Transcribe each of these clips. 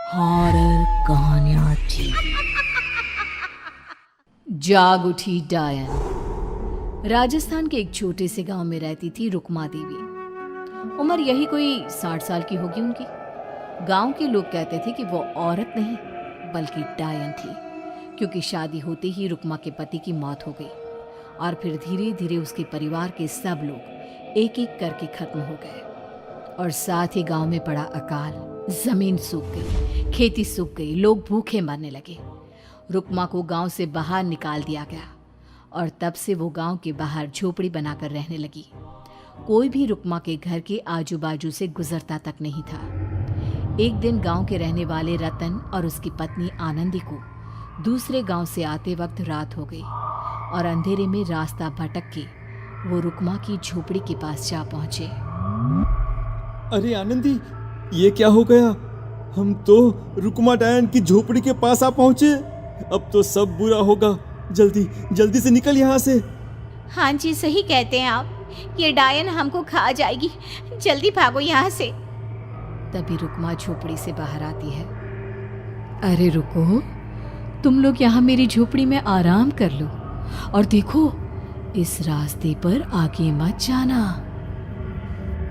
Horror कहानियां थी। जाग उठी डायन। राजस्थान के एक छोटे से गांव में रहती थी रुक्मा देवी। उम्र यही कोई 60 साल की होगी उनकी। गांव के लोग कहते थे कि वो औरत नहीं बल्कि डायन थी, क्योंकि शादी होते ही रुक्मा के पति की मौत हो गई और फिर धीरे धीरे उसके परिवार के सब लोग एक एक करके खत्म हो गए और साथ ही गांव में पड़ा अकाल। जमीन सूख गई, खेती सूख गई, लोग भूखे मरने लगे। रुक्मा को गांव से बाहर निकाल दिया गया और तब से वो गांव के बाहर झोपड़ी बनाकर रहने लगी। कोई भी रुक्मा के घर के आजू बाजू से गुजरता तक नहीं था। एक दिन गांव के रहने वाले रतन और उसकी पत्नी आनंदी को दूसरे गांव से आते वक्त रात हो गई और अंधेरे में रास्ता भटक के वो रुक्मा की झोपड़ी के पास जा पहुंचे। अरे आनंदी, ये क्या हो गया? हम तो रुक्मा डायन की झोपड़ी के पास आ पहुंचे। अब तो सब बुरा होगा। जल्दी जल्दी से निकल यहाँ से। हाँ जी, सही कहते हैं आप। ये डायन हमको खा जाएगी। जल्दी भागो यहाँ से। तभी रुक्मा झोपड़ी से बाहर आती है। अरे रुको, तुम लोग यहाँ मेरी झोपड़ी में आराम कर लो और देखो, इस रास्ते पर आगे मत जाना।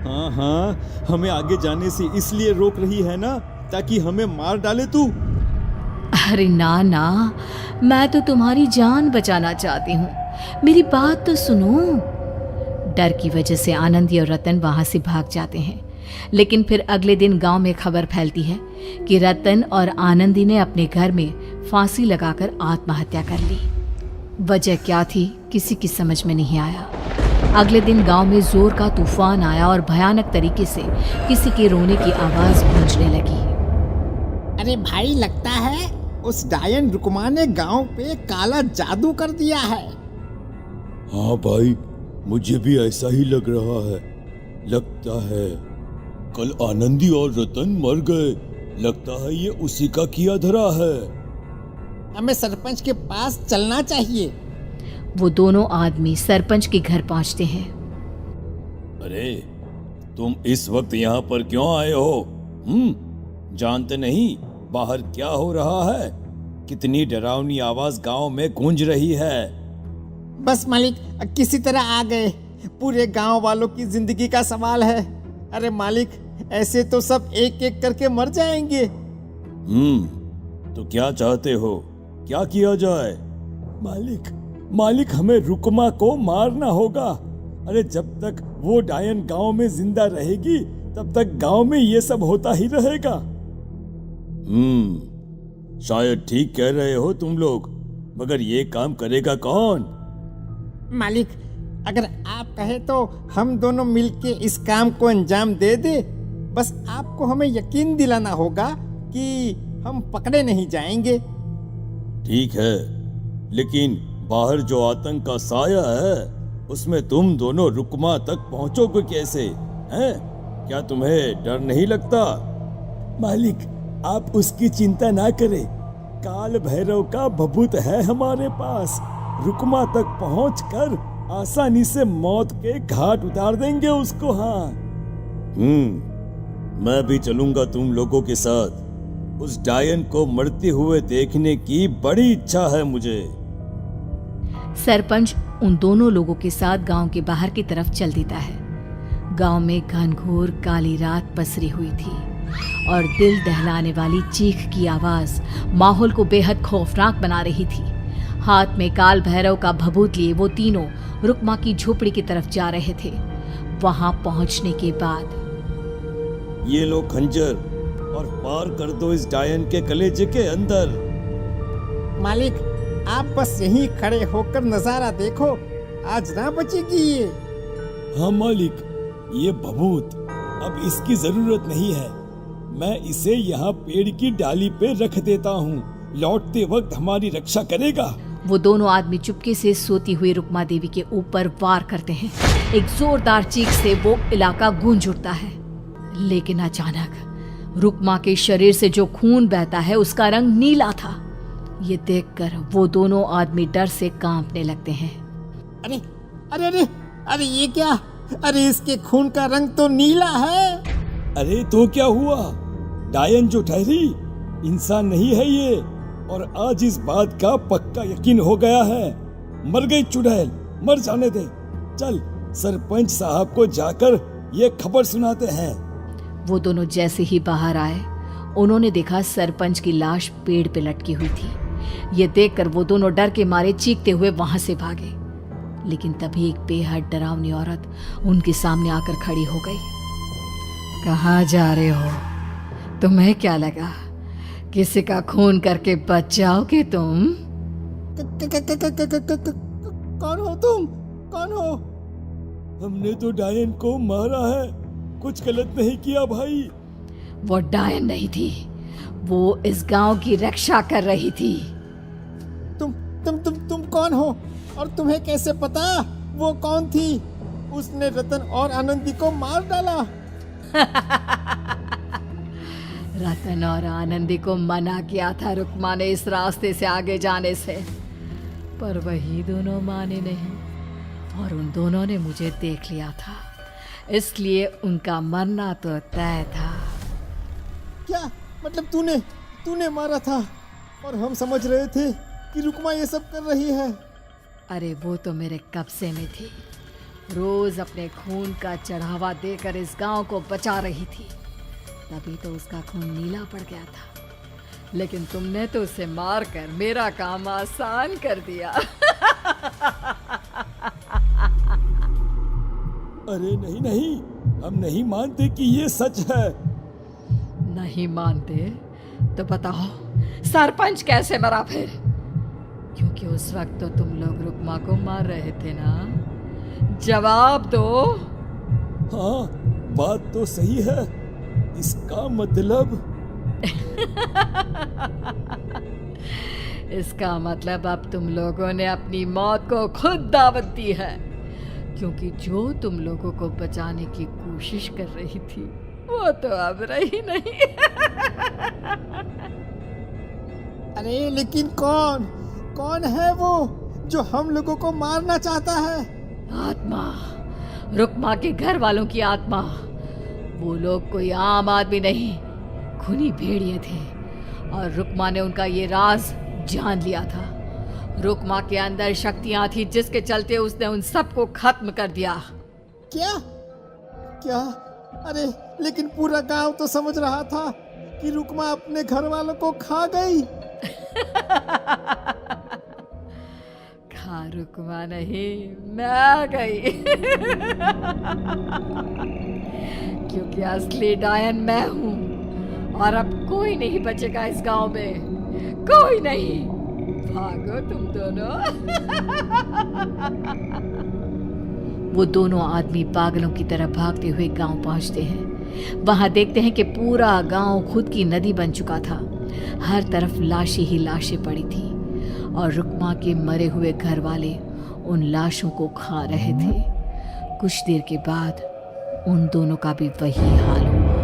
हाँ, हमें आगे जाने से इसलिए रोक रही है ना, ताकि हमें मार डाले तू। अरे ना ना, मैं तो तुम्हारी जान बचाना चाहती हूँ, मेरी बात तो सुनो। डर की वजह से आनंदी और रतन वहां से भाग जाते हैं, लेकिन फिर अगले दिन गांव में खबर फैलती है कि रतन और आनंदी ने अपने घर में फांसी लगाकर आत्महत्या कर ली। वजह क्या थी किसी की समझ में नहीं आया। अगले दिन गांव में जोर का तूफान आया और भयानक तरीके से किसी के रोने की आवाज गूंजने लगी। अरे भाई, लगता है उस डायन रुक्मा ने गांव पे काला जादू कर दिया है। हाँ भाई, मुझे भी ऐसा ही लग रहा है। लगता है कल आनंदी और रतन मर गए। लगता है ये उसी का किया धरा है। हमें सरपंच के पास चलना चाहिए। वो दोनों आदमी सरपंच के घर पहुंचते हैं। अरे, तुम इस वक्त यहाँ पर क्यों आए हो? जानते नहीं बाहर क्या हो रहा है? कितनी डरावनी आवाज गांव में गूंज रही है। बस मालिक, किसी तरह आ गए। पूरे गांव वालों की जिंदगी का सवाल है। अरे मालिक, ऐसे तो सब एक एक करके मर जाएंगे। तो क्या चाहते हो? क्या किया जाए? मालिक, हमें रुक्मा को मारना होगा। अरे जब तक वो डायन गांव में जिंदा रहेगी तब तक गांव में ये सब होता ही रहेगा। शायद ठीक कह रहे हो तुम लोग, मगर ये काम करेगा कौन? मालिक, अगर आप कहे तो हम दोनों मिलके इस काम को अंजाम दे दे। बस आपको हमें यकीन दिलाना होगा कि हम पकड़े नहीं जाएंगे। ठीक है, लेकिन बाहर जो आतंक का साया है उसमें तुम दोनों रुक्मा तक पहुंचोगे कैसे? हैं? क्या तुम्हें डर नहीं लगता? मालिक, आप उसकी चिंता ना करें। काल भैरव का भभूत है हमारे पास। रुक्मा तक पहुंचकर आसानी से मौत के घाट उतार देंगे उसको। हाँ, मैं भी चलूंगा तुम लोगों के साथ। उस डायन को मरते हुए देखने की बड़ी इच्छा है मुझे। सरपंच उन दोनों लोगों के साथ गांव के बाहर की तरफ चल देता है। गांव में घनघोर काली रात पसरी हुई थी और दिल दहलाने वाली चीख की आवाज माहौल को बेहद खौफनाक बना रही थी। हाथ में काल भैरव का भभूत लिए वो तीनों रुक्मा की झोपड़ी की तरफ जा रहे थे। वहां पहुंचने के बाद, ये लो खंजर और पार कर दो इस डायन के कलेजे के अंदर। मालिक, आप बस यहीं खड़े होकर नजारा देखो, आज ना बचेगी ये। हाँ मालिक, ये भभूत अब इसकी जरूरत नहीं है। मैं इसे यहाँ पेड़ की डाली पे रख देता हूँ। लौटते वक्त हमारी रक्षा करेगा। वो दोनों आदमी चुपके से सोती हुई रुक्मा देवी के ऊपर वार करते हैं। एक जोरदार चीख से वो इलाका गूंज उठता है, लेकिन अचानक रुक्मा के शरीर से जो खून बहता है उसका रंग नीला था। ये देखकर वो दोनों आदमी डर से कांपने लगते हैं। अरे अरे अरे अरे, ये क्या? अरे इसके खून का रंग तो नीला है। अरे तो क्या हुआ? डायन जो ठहरी, इंसान नहीं है ये, और आज इस बात का पक्का यकीन हो गया है। मर गई चुड़ैल, मर जाने दे। चल सरपंच साहब को जाकर ये खबर सुनाते हैं। वो दोनों जैसे ही बाहर आए, उन्होंने देखा सरपंच की लाश पेड़ पे लटकी हुई थी। ये देखकर वो दोनों डर के मारे चीखते हुए वहां से भागे, लेकिन तभी एक बेहद डरावनी औरत उनके सामने आकर खड़ी हो गई। कहाँ जा रहे हो? तुम्हें क्या लगा किसी का खून करके बच जाओगे तुम? कौन हो तुम? कौन हो? हमने तो डायन को मारा है, कुछ गलत नहीं किया भाई। वो डायन नहीं थी, वो इस गांव की रक्षा कर रही थी। तुम कौन हो? और तुम्हें कैसे पता वो कौन थी? उसने रतन और आनंदी को मार डाला। रतन और आनंदी को मना किया था रुक्मा ने इस रास्ते से आगे जाने से, पर वही दोनों माने नहीं, और उन दोनों ने मुझे देख लिया था, इसलिए उनका मरना तो तय था। क्या मतलब तूने मारा था? और हम समझ रहे थे कि रुक्मा ये सब कर रही है। अरे वो तो मेरे कब्जे में थी, रोज अपने खून का चढ़ावा देकर इस गांव को बचा रही थी, तभी तो उसका खून नीला पड़ गया था। लेकिन तुमने तो उसे मारकर मेरा काम आसान कर दिया। अरे नहीं नहीं, हम नहीं मानते कि ये सच है। नहीं मानते तो बताओ सरपंच कैसे मरा फिर? क्योंकि उस वक्त तो तुम लोग रुक्मा को मार रहे थे ना, जवाब दो। हाँ, बात तो सही है। इसका मतलब इसका मतलब अब तुम लोगों ने अपनी मौत को खुद दावत दी है, क्योंकि जो तुम लोगों को बचाने की कोशिश कर रही थी वो तो अब रही नहीं। अरे लेकिन कौन है वो जो हम लोगों को मारना चाहता है? आत्मा, रुक्मा के घर वालों की आत्मा। वो लोग कोई आम आदमी नहीं, खूनी भेड़िए थे, और रुक्मा ने उनका ये राज जान लिया था। रुक्मा के अंदर शक्तियां थी जिसके चलते उसने उन सबको खत्म कर दिया। क्या? अरे लेकिन पूरा गांव तो समझ रहा था कि रुक्मा अपने घर वालों को खा गई। खा रुक्मा नहीं, मैं आ गई। क्योंकि असली डायन मैं हूं, और अब कोई नहीं बचेगा इस गांव में, कोई नहीं। भागो तुम दोनों। वो दोनों आदमी पागलों की तरह भागते हुए गांव पहुंचते हैं। वहां देखते हैं कि पूरा गांव खुद की नदी बन चुका था। हर तरफ लाशें ही लाशें पड़ी थी, और रुक्मा के मरे हुए घर वाले उन लाशों को खा रहे थे। कुछ देर के बाद उन दोनों का भी वही हाल हुआ।